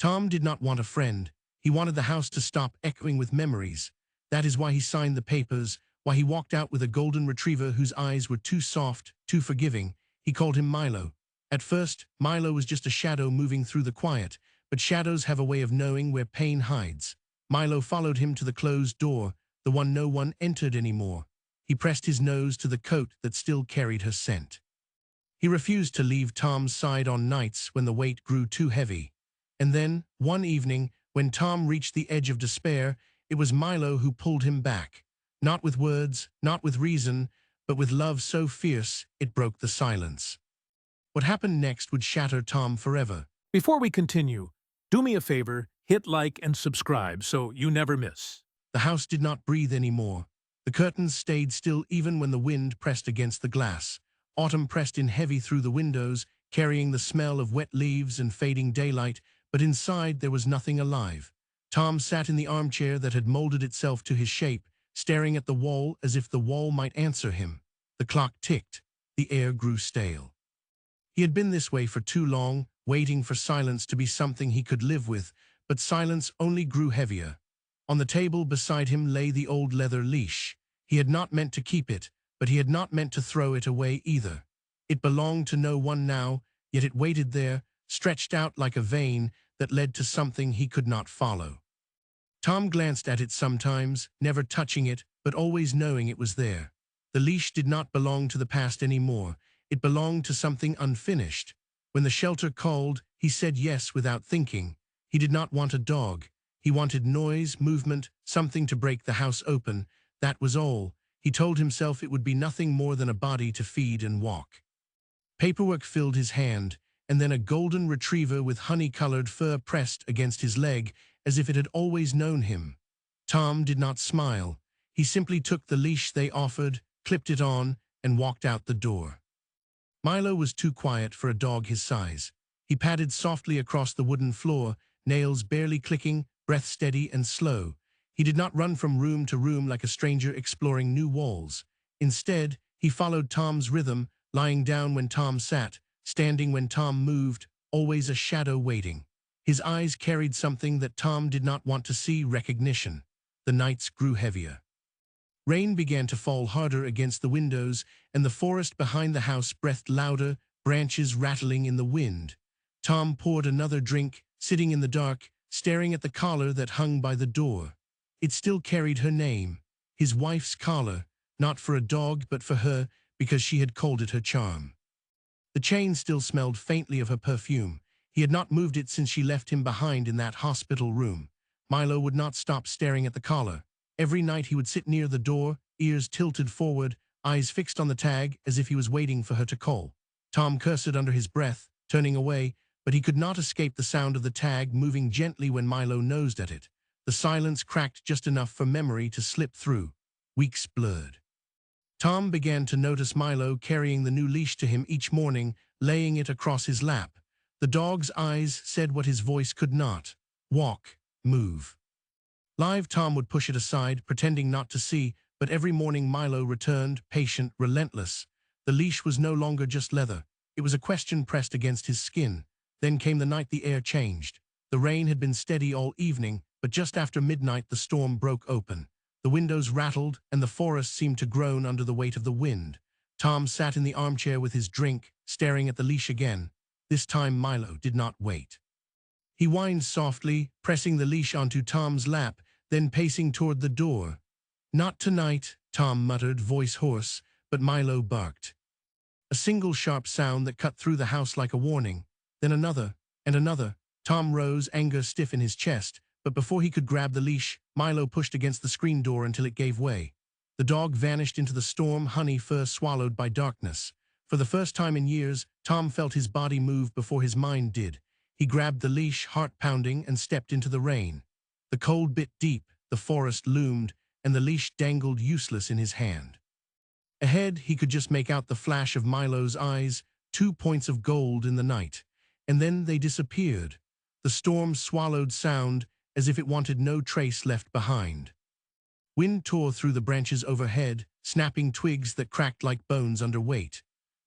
Tom did not want a friend. He wanted the house to stop echoing with memories. That is why he signed the papers, why he walked out with a golden retriever whose eyes were too soft, too forgiving. He called him Milo. At first, Milo was just a shadow moving through the quiet, but shadows have a way of knowing where pain hides. Milo followed him to the closed door, the one no one entered anymore. He pressed his nose to the coat that still carried her scent. He refused to leave Tom's side on nights when the weight grew too heavy. And then, one evening, when Tom reached the edge of despair, it was Milo who pulled him back. Not with words, not with reason, but with love so fierce it broke the silence. What happened next would shatter Tom forever. Before we continue, do me a favor, hit like and subscribe so you never miss. The house did not breathe anymore. The curtains stayed still even when the wind pressed against the glass. Autumn pressed in heavy through the windows, carrying the smell of wet leaves and fading daylight, but inside there was nothing alive. Tom sat in the armchair that had molded itself to his shape, staring at the wall as if the wall might answer him. The clock ticked. The air grew stale. He had been this way for too long, waiting for silence to be something he could live with, but silence only grew heavier. On the table beside him lay the old leather leash. He had not meant to keep it, but he had not meant to throw it away either. It belonged to no one now, yet it waited there, stretched out like a vein that led to something he could not follow. Tom glanced at it sometimes, never touching it, but always knowing it was there. The leash did not belong to the past anymore. It belonged to something unfinished. When the shelter called, he said yes without thinking. He did not want a dog. He wanted noise, movement, something to break the house open. That was all. He told himself it would be nothing more than a body to feed and walk. Paperwork filled his hand, and then a golden retriever with honey-colored fur pressed against his leg as if it had always known him. Tom did not smile. He simply took the leash they offered, clipped it on, and walked out the door. Milo was too quiet for a dog his size. He padded softly across the wooden floor, nails barely clicking, breath steady and slow. He did not run from room to room like a stranger exploring new walls. Instead, he followed Tom's rhythm, lying down when Tom sat, standing when Tom moved, always a shadow waiting. His eyes carried something that Tom did not want to see: recognition. The nights grew heavier. Rain began to fall harder against the windows, and the forest behind the house breathed louder, branches rattling in the wind. Tom poured another drink, sitting in the dark, staring at the collar that hung by the door. It still carried her name, his wife's collar, not for a dog but for her, because she had called it her charm. The chain still smelled faintly of her perfume. He had not moved it since she left him behind in that hospital room. Milo would not stop staring at the collar. Every night he would sit near the door, ears tilted forward, eyes fixed on the tag as if he was waiting for her to call. Tom cursed under his breath, turning away, but he could not escape the sound of the tag moving gently when Milo nosed at it. The silence cracked just enough for memory to slip through. Weeks blurred. Tom began to notice Milo carrying the new leash to him each morning, laying it across his lap. The dog's eyes said what his voice could not. Walk, move. Live Tom would push it aside, pretending not to see, but every morning Milo returned, patient, relentless. The leash was no longer just leather. It was a question pressed against his skin. Then came the night the air changed. The rain had been steady all evening, but just after midnight the storm broke open. The windows rattled, and the forest seemed to groan under the weight of the wind. Tom sat in the armchair with his drink, staring at the leash again. This time Milo did not wait. He whined softly, pressing the leash onto Tom's lap, then pacing toward the door. "Not tonight," Tom muttered, voice hoarse, but Milo barked. A single sharp sound that cut through the house like a warning. Then another, and another. Tom rose, anger stiff in his chest, but before he could grab the leash, Milo pushed against the screen door until it gave way. The dog vanished into the storm, honey fur swallowed by darkness. For the first time in years, Tom felt his body move before his mind did. He grabbed the leash, heart pounding, and stepped into the rain. The cold bit deep, the forest loomed, and the leash dangled useless in his hand. Ahead, he could just make out the flash of Milo's eyes, 2 points of gold in the night. And then they disappeared. The storm swallowed sound as if it wanted no trace left behind. Wind tore through the branches overhead, snapping twigs that cracked like bones under weight.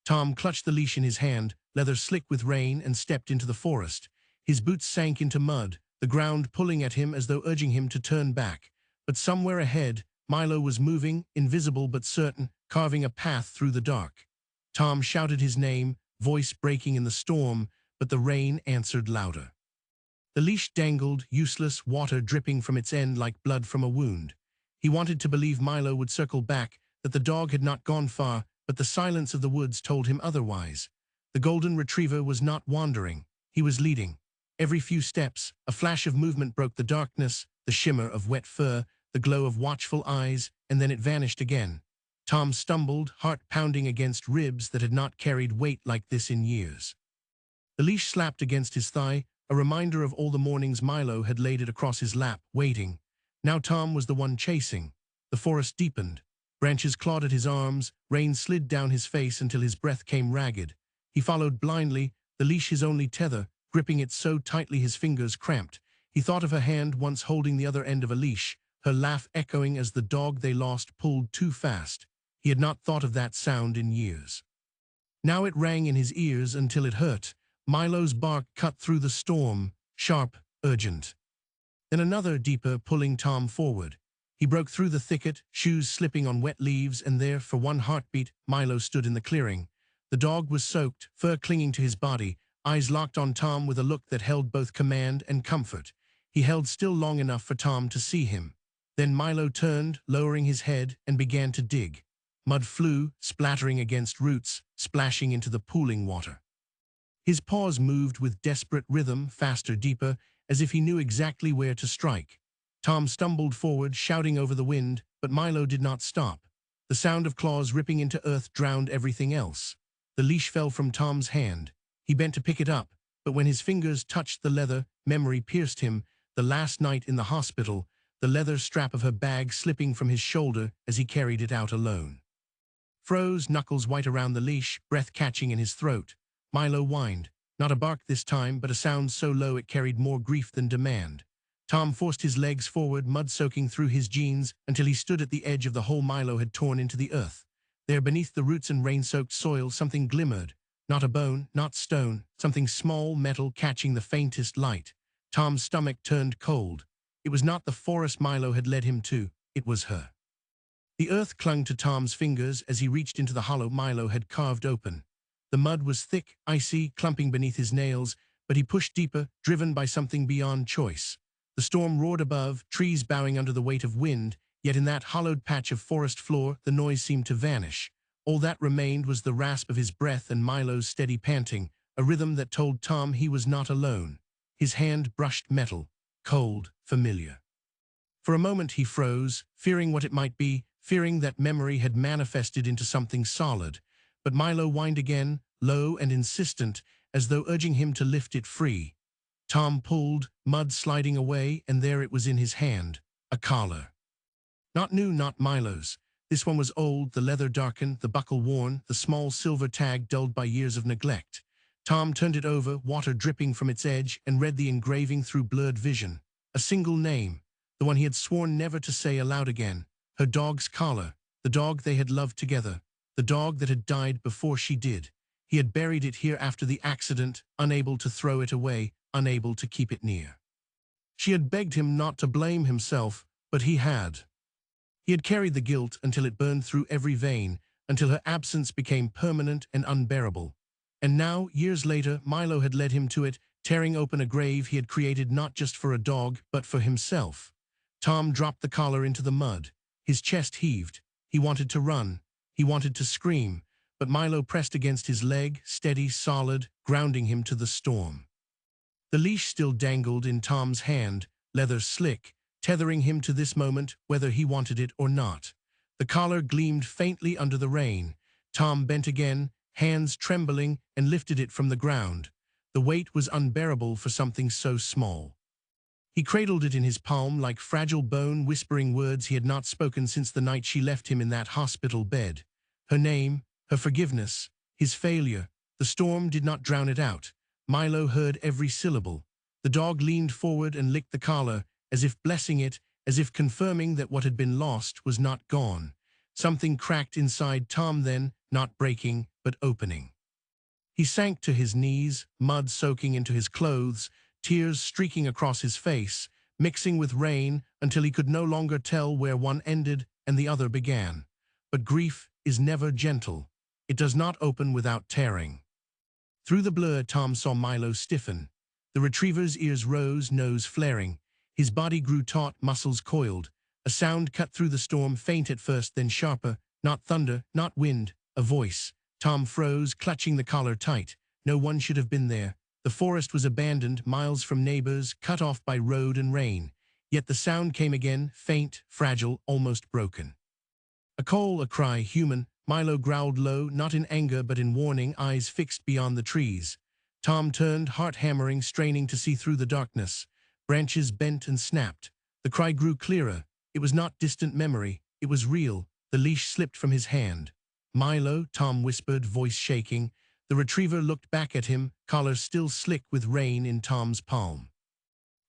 Tom clutched the leash in his hand, leather slick with rain, and stepped into the forest. His boots sank into mud, the ground pulling at him as though urging him to turn back. But somewhere ahead, Milo was moving, invisible but certain, carving a path through the dark. Tom shouted his name, voice breaking in the storm, but the rain answered louder. The leash dangled, useless, water dripping from its end like blood from a wound. He wanted to believe Milo would circle back, that the dog had not gone far, but the silence of the woods told him otherwise. The golden retriever was not wandering. He was leading. Every few steps, a flash of movement broke the darkness, the shimmer of wet fur, the glow of watchful eyes, and then it vanished again. Tom stumbled, heart pounding against ribs that had not carried weight like this in years. The leash slapped against his thigh, a reminder of all the mornings Milo had laid it across his lap, waiting. Now Tom was the one chasing. The forest deepened. Branches clawed at his arms, rain slid down his face until his breath came ragged. He followed blindly, the leash his only tether, gripping it so tightly his fingers cramped. He thought of her hand once holding the other end of a leash, her laugh echoing as the dog they lost pulled too fast. He had not thought of that sound in years. Now it rang in his ears until it hurt. Milo's bark cut through the storm, sharp, urgent. Then another, deeper, pulling Tom forward. He broke through the thicket, shoes slipping on wet leaves, and there, for one heartbeat, Milo stood in the clearing. The dog was soaked, fur clinging to his body, eyes locked on Tom with a look that held both command and comfort. He held still long enough for Tom to see him. Then Milo turned, lowering his head, and began to dig. Mud flew, splattering against roots, splashing into the pooling water. His paws moved with desperate rhythm, faster, deeper, as if he knew exactly where to strike. Tom stumbled forward, shouting over the wind, but Milo did not stop. The sound of claws ripping into earth drowned everything else. The leash fell from Tom's hand. He bent to pick it up, but when his fingers touched the leather, memory pierced him. The last night in the hospital, the leather strap of her bag slipping from his shoulder as he carried it out alone. Froze, knuckles white around the leash, breath catching in his throat. Milo whined, not a bark this time, but a sound so low it carried more grief than demand. Tom forced his legs forward, mud soaking through his jeans, until he stood at the edge of the hole Milo had torn into the earth. There, beneath the roots and rain-soaked soil, something glimmered. Not a bone, not stone, something small, metal, catching the faintest light. Tom's stomach turned cold. It was not the forest Milo had led him to, it was her. The earth clung to Tom's fingers as he reached into the hollow Milo had carved open. The mud was thick, icy, clumping beneath his nails, but he pushed deeper, driven by something beyond choice. The storm roared above, trees bowing under the weight of wind, yet in that hollowed patch of forest floor the noise seemed to vanish. All that remained was the rasp of his breath and Milo's steady panting, a rhythm that told Tom he was not alone. His hand brushed metal, cold, familiar. For a moment he froze, fearing what it might be, fearing that memory had manifested into something solid. But Milo whined again, low and insistent, as though urging him to lift it free. Tom pulled, mud sliding away, and there it was in his hand, a collar. Not new, not Milo's. This one was old, the leather darkened, the buckle worn, the small silver tag dulled by years of neglect. Tom turned it over, water dripping from its edge, and read the engraving through blurred vision. A single name, the one he had sworn never to say aloud again. Her dog's collar, the dog they had loved together. The dog that had died before she did. He had buried it here after the accident, unable to throw it away, unable to keep it near. She had begged him not to blame himself, but he had. He had carried the guilt until it burned through every vein, until her absence became permanent and unbearable. And now, years later, Milo had led him to it, tearing open a grave he had created not just for a dog, but for himself. Tom dropped the collar into the mud. His chest heaved. He wanted to run. He wanted to scream, but Milo pressed against his leg, steady, solid, grounding him to the storm. The leash still dangled in Tom's hand, leather slick, tethering him to this moment whether he wanted it or not. The collar gleamed faintly under the rain. Tom bent again, hands trembling, and lifted it from the ground. The weight was unbearable for something so small. He cradled it in his palm like fragile bone, whispering words he had not spoken since the night she left him in that hospital bed. Her name, her forgiveness, his failure. The storm did not drown it out. Milo heard every syllable. The dog leaned forward and licked the collar, as if blessing it, as if confirming that what had been lost was not gone. Something cracked inside Tom then, not breaking, but opening. He sank to his knees, mud soaking into his clothes, tears streaking across his face, mixing with rain until he could no longer tell where one ended and the other began. But grief is never gentle. It does not open without tearing. Through the blur, Tom saw Milo stiffen. The retriever's ears rose, nose flaring. His body grew taut, muscles coiled. A sound cut through the storm, faint at first, then sharper. Not thunder, not wind, a voice. Tom froze, clutching the collar tight. No one should have been there. The forest was abandoned, miles from neighbors, cut off by road and rain. Yet the sound came again, faint, fragile, almost broken. A call, a cry, human. Milo growled low, not in anger but in warning, eyes fixed beyond the trees. Tom turned, heart hammering, straining to see through the darkness. Branches bent and snapped. The cry grew clearer. It was not distant memory. It was real. The leash slipped from his hand. "Milo," Tom whispered, voice shaking. The retriever looked back at him, collar still slick with rain in Tom's palm.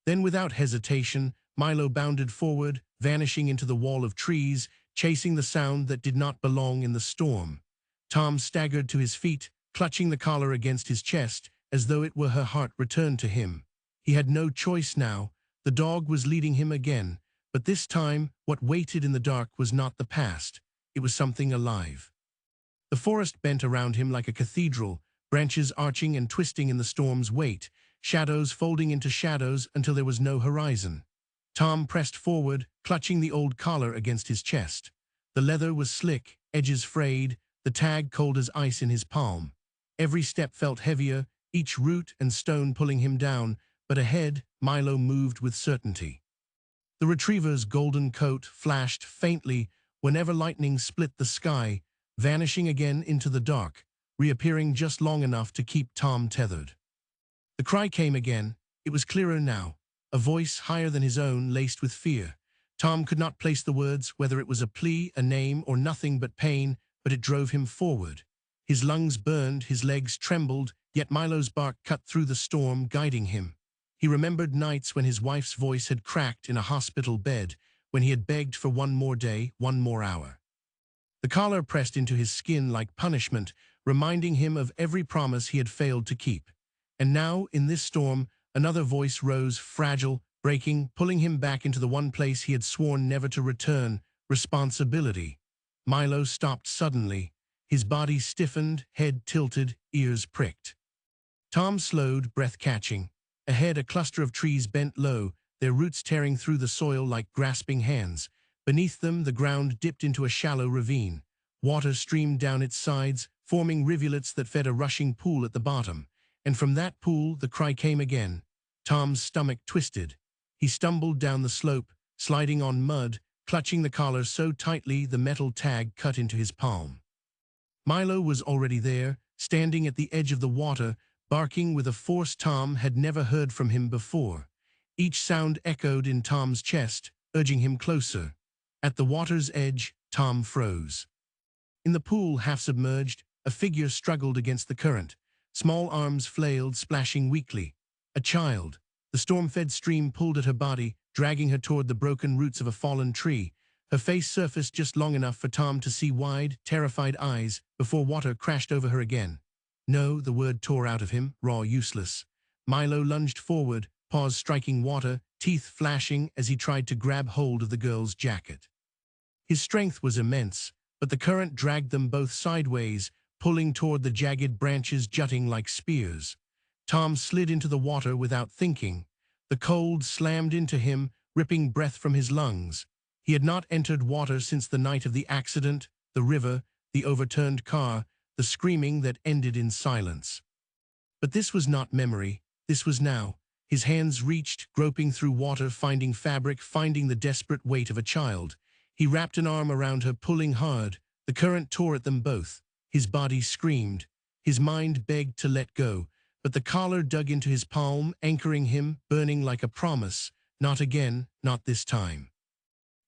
Then, without hesitation, Milo bounded forward, vanishing into the wall of trees, chasing the sound that did not belong in the storm. Tom staggered to his feet, clutching the collar against his chest, as though it were her heart returned to him. He had no choice now. The dog was leading him again, but this time what waited in the dark was not the past. It was something alive. The forest bent around him like a cathedral, branches arching and twisting in the storm's weight, shadows folding into shadows until there was no horizon. Tom pressed forward, clutching the old collar against his chest. The leather was slick, edges frayed, the tag cold as ice in his palm. Every step felt heavier, each root and stone pulling him down, but ahead, Milo moved with certainty. The retriever's golden coat flashed faintly whenever lightning split the sky, vanishing again into the dark, reappearing just long enough to keep Tom tethered. The cry came again. It was clearer now, a voice higher than his own, laced with fear. Tom could not place the words, whether it was a plea, a name, or nothing but pain, but it drove him forward. His lungs burned, his legs trembled, yet Milo's bark cut through the storm, guiding him. He remembered nights when his wife's voice had cracked in a hospital bed, when he had begged for one more day, one more hour. The collar pressed into his skin like punishment, reminding him of every promise he had failed to keep. And now, in this storm, another voice rose, fragile, breaking, pulling him back into the one place he had sworn never to return: responsibility. Milo stopped suddenly. His body stiffened, head tilted, ears pricked. Tom slowed, breath catching. Ahead, a cluster of trees bent low, their roots tearing through the soil like grasping hands. Beneath them, the ground dipped into a shallow ravine. Water streamed down its sides, forming rivulets that fed a rushing pool at the bottom. And from that pool, the cry came again. Tom's stomach twisted. He stumbled down the slope, sliding on mud, clutching the collar so tightly the metal tag cut into his palm. Milo was already there, standing at the edge of the water, barking with a force Tom had never heard from him before. Each sound echoed in Tom's chest, urging him closer. At the water's edge, Tom froze. In the pool, half submerged, a figure struggled against the current. Small arms flailed, splashing weakly. A child. The storm-fed stream pulled at her body, dragging her toward the broken roots of a fallen tree. Her face surfaced just long enough for Tom to see wide, terrified eyes before water crashed over her again. No, the word tore out of him, raw, useless. Milo lunged forward, paws striking water, teeth flashing as he tried to grab hold of the girl's jacket. His strength was immense, but the current dragged them both sideways, pulling toward the jagged branches jutting like spears. Tom slid into the water without thinking. The cold slammed into him, ripping breath from his lungs. He had not entered water since the night of the accident, the river, the overturned car, the screaming that ended in silence. But this was not memory. This was now. His hands reached, groping through water, finding fabric, finding the desperate weight of a child. He wrapped an arm around her, pulling hard. The current tore at them both. His body screamed. His mind begged to let go, but the collar dug into his palm, anchoring him, burning like a promise. Not again, not this time.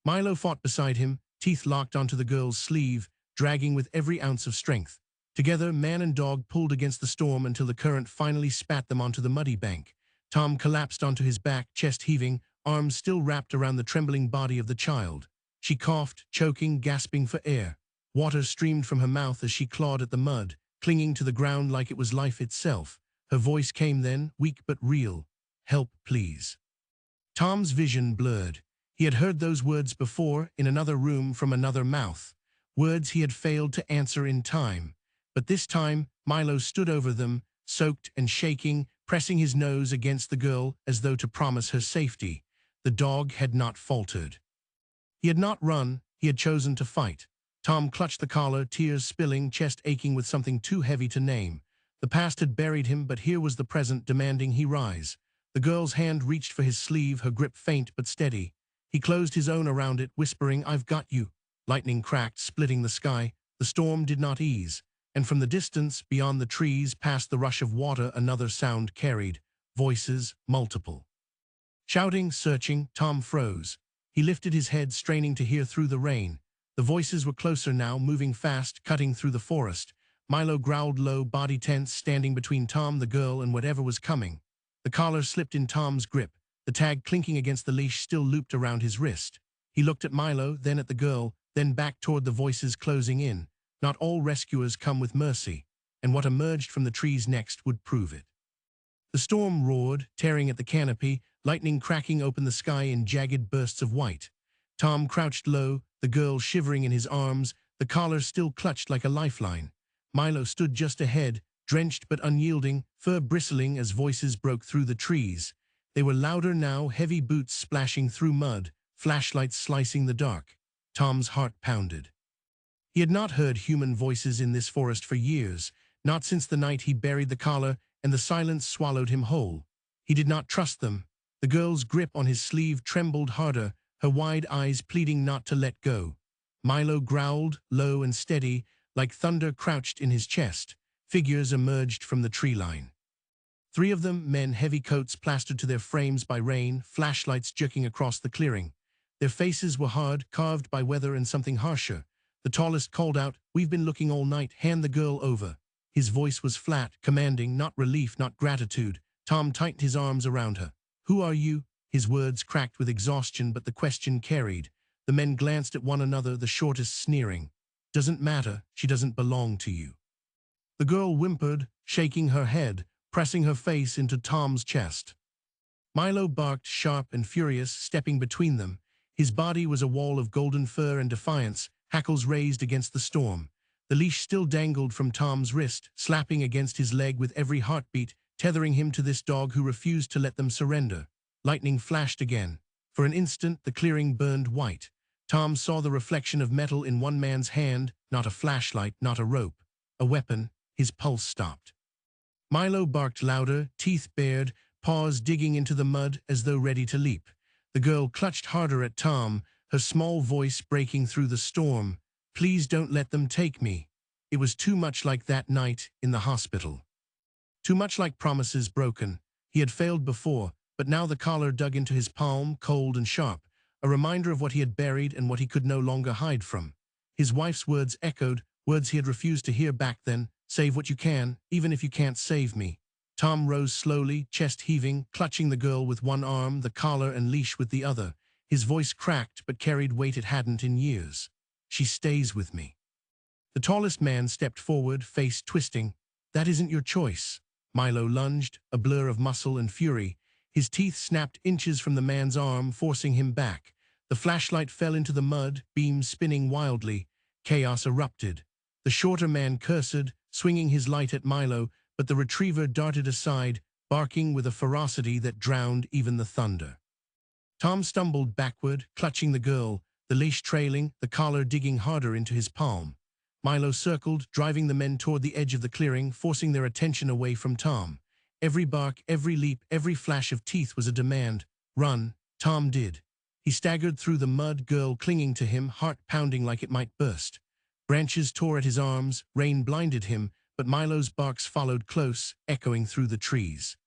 Milo fought beside him, teeth locked onto the girl's sleeve, dragging with every ounce of strength. Together, man and dog pulled against the storm until the current finally spat them onto the muddy bank. Tom collapsed onto his back, chest heaving, arms still wrapped around the trembling body of the child. She coughed, choking, gasping for air. Water streamed from her mouth as she clawed at the mud, clinging to the ground like it was life itself. Her voice came then, weak but real. help, please." Tom's vision blurred. He had heard those words before, in another room from another mouth. Words he had failed to answer in time. But this time, Milo stood over them, soaked and shaking, pressing his nose against the girl as though to promise her safety. The dog had not faltered. He had not run, he had chosen to fight. Tom clutched the collar, tears spilling, chest aching with something too heavy to name. The past had buried him, but here was the present demanding he rise. The girl's hand reached for his sleeve, her grip faint but steady. He closed his own around it, whispering, "I've got you." Lightning cracked, splitting the sky. The storm did not ease. And from the distance, beyond the trees, past the rush of water, another sound carried. Voices, multiple. Shouting, searching, Tom froze. He lifted his head, straining to hear through the rain. The voices were closer now, moving fast, cutting through the forest. Milo growled low, body tense, standing between Tom, the girl, and whatever was coming. The collar slipped in Tom's grip, the tag clinking against the leash still looped around his wrist. He looked at Milo, then at the girl, then back toward the voices closing in. Not all rescuers come with mercy, and what emerged from the trees next would prove it. The storm roared, tearing at the canopy, lightning cracking open the sky in jagged bursts of white. Tom crouched low, the girl shivering in his arms, the collar still clutched like a lifeline. Milo stood just ahead, drenched but unyielding, fur bristling as voices broke through the trees. They were louder now, heavy boots splashing through mud, flashlights slicing the dark. Tom's heart pounded. He had not heard human voices in this forest for years, not since the night he buried the collar and the silence swallowed him whole. He did not trust them. The girl's grip on his sleeve trembled harder, her wide eyes pleading not to let go. Milo growled, low and steady, like thunder crouched in his chest. Figures emerged from the tree line. 3 of them, men, heavy coats plastered to their frames by rain, flashlights jerking across the clearing. Their faces were hard, carved by weather and something harsher. The tallest called out, "We've been looking all night, hand the girl over." His voice was flat, commanding, not relief, not gratitude. Tom tightened his arms around her. "Who are you?" His words cracked with exhaustion, but the question carried. The men glanced at one another, the shortest sneering. "Doesn't matter, she doesn't belong to you." The girl whimpered, shaking her head, pressing her face into Tom's chest. Milo barked, sharp and furious, stepping between them. His body was a wall of golden fur and defiance, hackles raised against the storm. The leash still dangled from Tom's wrist, slapping against his leg with every heartbeat, tethering him to this dog who refused to let them surrender. Lightning flashed again. For an instant, the clearing burned white. Tom saw the reflection of metal in one man's hand, not a flashlight, not a rope. A weapon. His pulse stopped. Milo barked louder, teeth bared, paws digging into the mud as though ready to leap. The girl clutched harder at Tom, her small voice breaking through the storm. "Please don't let them take me." It was too much like that night in the hospital. Too much like promises broken. He had failed before, but now the collar dug into his palm, cold and sharp, a reminder of what he had buried and what he could no longer hide from. His wife's words echoed, words he had refused to hear back then. "Save what you can, even if you can't save me." Tom rose slowly, chest heaving, clutching the girl with one arm, the collar and leash with the other. His voice cracked but carried weight it hadn't in years. "She stays with me." The tallest man stepped forward, face twisting. "That isn't your choice." Milo lunged, a blur of muscle and fury. His teeth snapped inches from the man's arm, forcing him back. The flashlight fell into the mud, beams spinning wildly. Chaos erupted. The shorter man cursed, swinging his light at Milo, but the retriever darted aside, barking with a ferocity that drowned even the thunder. Tom stumbled backward, clutching the girl, the leash trailing, the collar digging harder into his palm. Milo circled, driving the men toward the edge of the clearing, forcing their attention away from Tom. Every bark, every leap, every flash of teeth was a demand. Run. Tom did. He staggered through the mud, girl clinging to him, heart pounding like it might burst. Branches tore at his arms, rain blinded him, but Milo's barks followed close, echoing through the trees.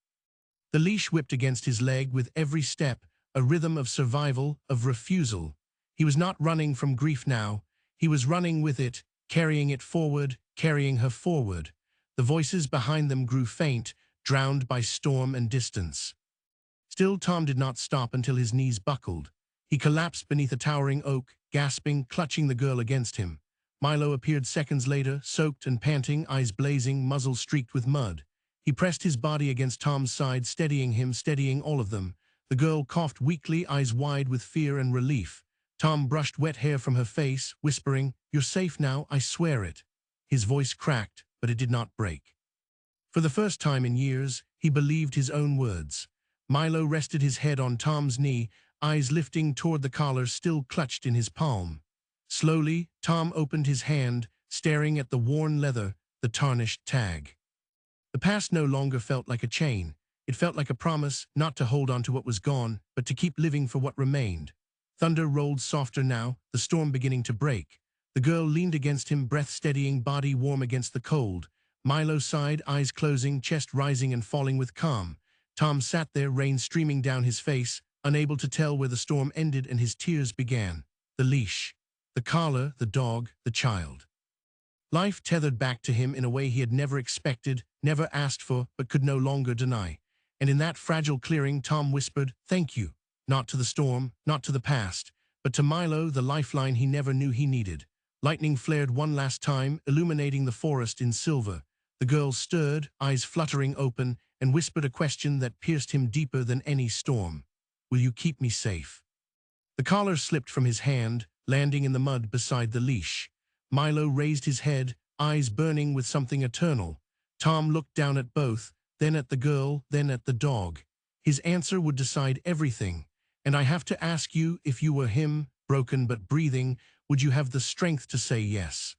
The leash whipped against his leg with every step, a rhythm of survival, of refusal. He was not running from grief now. He was running with it, carrying it forward, carrying her forward. The voices behind them grew faint, drowned by storm and distance. Still, Tom did not stop until his knees buckled. He collapsed beneath a towering oak, gasping, clutching the girl against him. Milo appeared seconds later, soaked and panting, eyes blazing, muzzle streaked with mud. He He pressed his body against Tom's side, steadying him, steadying all of them. The girl coughed weakly, eyes wide with fear and relief. Tom brushed wet hair from her face, whispering, "You're safe now, I swear it." His voice cracked, but it did not break. For the first time in years, he believed his own words. Milo rested his head on Tom's knee, eyes lifting toward the collar still clutched in his palm. Slowly, Tom opened his hand, staring at the worn leather, the tarnished tag. The past no longer felt like a chain. It felt like a promise not to hold on to what was gone, but to keep living for what remained. Thunder rolled softer now, the storm beginning to break. The girl leaned against him, breath steadying, body warm against the cold. Milo sighed, eyes closing, chest rising and falling with calm. Tom sat there, rain streaming down his face, unable to tell where the storm ended and his tears began. The leash, the collar, the dog, the child. Life tethered back to him in a way he had never expected, never asked for, but could no longer deny. And in that fragile clearing, Tom whispered, "Thank you." Not to the storm, not to the past, but to Milo, the lifeline he never knew he needed. Lightning flared one last time, illuminating the forest in silver. The girl stirred, eyes fluttering open, and whispered a question that pierced him deeper than any storm. "Will you keep me safe?" The collar slipped from his hand, landing in the mud beside the leash. Milo raised his head, eyes burning with something eternal. Tom looked down at both, then at the girl, then at the dog. His answer would decide everything. "And I have to ask you, if you were him, broken but breathing, would you have the strength to say yes?"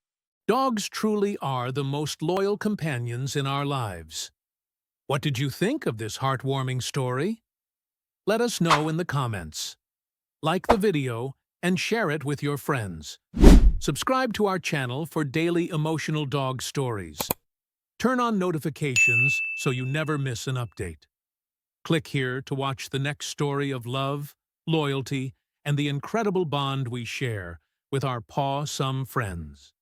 Dogs truly are the most loyal companions in our lives. What did you think of this heartwarming story? Let us know in the comments. Like the video and share it with your friends. Subscribe to our channel for daily emotional dog stories. Turn on notifications so you never miss an update. Click here to watch the next story of love, loyalty, and the incredible bond we share with our paw-some friends.